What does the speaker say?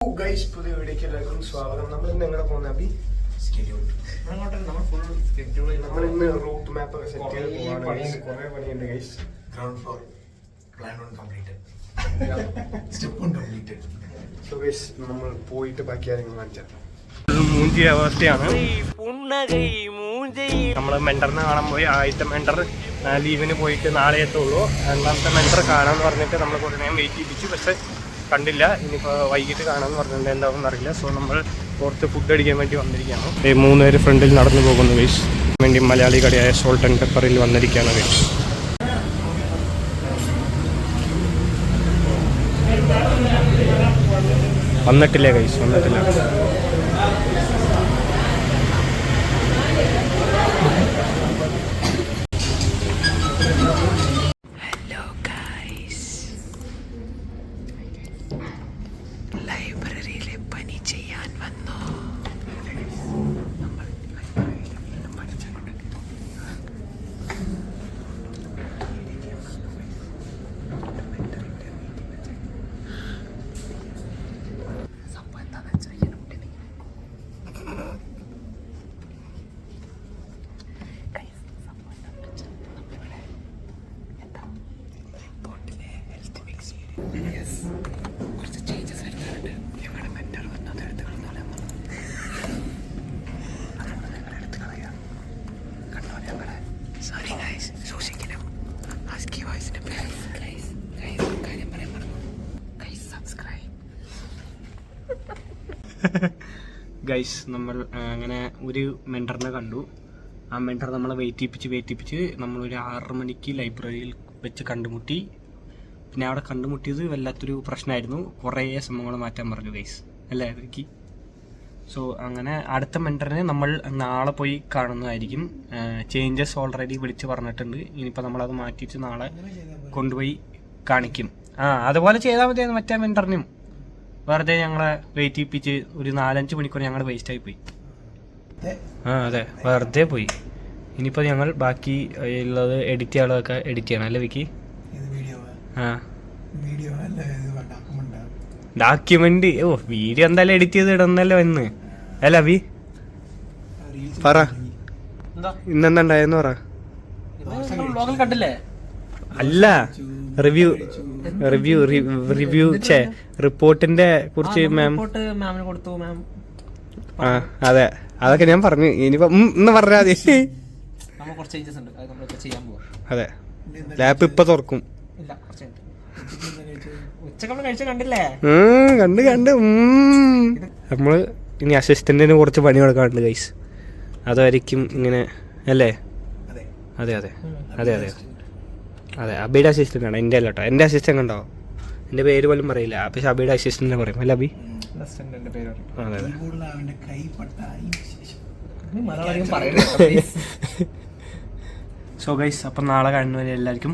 Guys, പുതിയ വീഡിയോക്ക് എല്ലാവർക്കും സ്വാഗതം. നമ്മൾ ഇന്ന് എങ്ങനെ പോകുന്ന അബി നമ്മൾ ഇന്ന് റൂട്ട് മാപ്പ് ഒക്കെ സെറ്റ് ചെയ്ത് പോവാണ്. കുറെ പണിയുണ്ട് guys. Ground floor plan 1 completed, step 1 completed. So guys, നമ്മൾ പോയിട്ട് ബാക്കി കാര്യങ്ങൾ കാണിച്ചാൽ മൂഞ്ചിയ അവസ്ഥയാണ്. നമ്മൾ മെന്ററിനെ കാണാൻ പോയി. ആദ്യത്തെ മെന്റർ ലീവിന് പോയിട്ട് നാളെ എത്തുള്ളൂ. രണ്ടാമത്തെ മെന്റർ കാണാമെന്ന് പറഞ്ഞിട്ട് നമ്മൾ കുറേ നേരം വെയിറ്റ് ചെയ്യിപ്പിച്ചു, പക്ഷെ കണ്ടില്ല. ഇനിയിപ്പോൾ വൈകിട്ട് കാണാമെന്ന് പറഞ്ഞിട്ടുണ്ട്, എന്താണെന്ന് അറിയില്ല. സോ നമ്മൾ പുറത്ത് ഫുഡ് അടിക്കാൻ വേണ്ടി വന്നിരിക്കുകയാണ്. 3 പേര് ഫ്രണ്ടിൽ നടന്നു പോകുന്നു ഗൈസ്. വേണ്ടി മലയാളി കടയായ സോൾട്ട് ആൻഡ് പെപ്പറിൽ വന്നിരിക്കുകയാണ് ഗൈസ്. വന്നിട്ടില്ല ഗൈസ്, വന്നിട്ടില്ല. ഹലോ ഗൈസ്, ലൈബ്രറിയിലെ പണി ചെയ്യാൻ വന്നു. നമ്മൾ ലൈബ്രറിയിൽ പഠിച്ചിട്ടുണ്ട്. സംഭവം എന്താണെന്ന് വെച്ചാൽ കുറച്ച് ചേഞ്ചസ് വരുന്നുണ്ട്. ഞങ്ങളുടെ മെന്റർ വന്ന് അത് എടുത്ത് കളഞ്ഞോളാം. അതുകൊണ്ട് ഞങ്ങൾ എടുത്ത് കളയാം. കണ്ടോ ഞങ്ങളെ? സോറി ഗൈസ്, സൂക്ഷിക്കണം. ഹസ്കി വോയിസിന്റെ പേര് ഗൈസ് കാര്യം പറയാൻ പറഞ്ഞു. Guys subscribe. ഗൈസ്, നമ്മൾ അങ്ങനെ ഒരു മെൻറ്ററിനെ കണ്ടു. ആ മെൻറ്റർ നമ്മളെ വെയിറ്റ് ചെയ്യിപ്പിച്ച് നമ്മളൊരു 6 മണിക്ക് ലൈബ്രറിയിൽ വെച്ച് കണ്ടുമുട്ടി. പിന്നെ അവിടെ കണ്ടുമുട്ടിയത് വല്ലാത്തൊരു പ്രശ്നമായിരുന്നു. കുറേ സംഭവങ്ങൾ മാറ്റാൻ പറഞ്ഞു ഗൈസ്, അല്ലേ വിക്കി? സോ അങ്ങനെ അടുത്ത മെൻറ്ററിനെ നമ്മൾ നാളെ പോയി കാണുന്നതായിരിക്കും. ചേഞ്ചസ് ഓൾറെഡി വിളിച്ച് പറഞ്ഞിട്ടുണ്ട്. ഇനിയിപ്പോൾ നമ്മളത് മാറ്റിയിട്ട് നാളെ കൊണ്ടുപോയി കാണിക്കും. അതുപോലെ ചെയ്താൽ മതിയായിരുന്നു. മറ്റേ മെൻറ്ററിനും വെറുതെ ഞങ്ങളെ വെയിറ്റ് ചെയ്യിപ്പിച്ച് ഒരു 4-5 മണിക്കൂർ ഞങ്ങൾ വേസ്റ്റായി പോയി. അതെ, വെറുതെ പോയി. ഇനിയിപ്പോൾ ഞങ്ങൾ ബാക്കി ഉള്ളത് എഡിറ്റ് ചെയ്യാനുള്ളതൊക്കെ എഡിറ്റ് ചെയ്യണം, അല്ലേ വിക്കി? ഡോക്യുമെന്റ് വീഡിയോ എന്തായാലും എഡിറ്റ് ചെയ്ത് ഇടുന്നല്ലോ ഇന്ന്, അല്ല അബി? പറ, ഇന്നെന്താ ഉണ്ടായെന്ന് പറ. അല്ല, റിവ്യൂ റിപ്പോർട്ടിന്റെ കുറിച്ച് മാമിന് കൊടുത്തു. അതെ, അതൊക്കെ ഞാൻ പറഞ്ഞു. ഇനിയിപ്പോ ഇന്ന് പറഞ്ഞാൽ മതി. അതെ, ലാപ്പ് ഇപ്പൊ തുറക്കും. കണ്ട് നമ്മള് ഇനി അസിസ്റ്റന്റിന് കുറച്ച് പണി കൊടുക്കാറുണ്ട് ഗൈസ്. അതായിരിക്കും ഇങ്ങനെ, അല്ലേ? അതെ അതെ അതെ അതെ അതെ അബിയുടെ അസിസ്റ്റന്റ് ആണ്, എൻ്റെ അല്ല കേട്ടോ. എൻ്റെ അസിസ്റ്റന്റ് ഉണ്ടോ? എൻ്റെ പേര് പോലും പറയില്ല, പക്ഷെ അബിയുടെ അസിസ്റ്റന്റ് പറയും, അല്ല അബി? അതെ അതെ. സോ ഗൈസ്, അപ്പം നാളെ കാണുന്നവരെ എല്ലാവർക്കും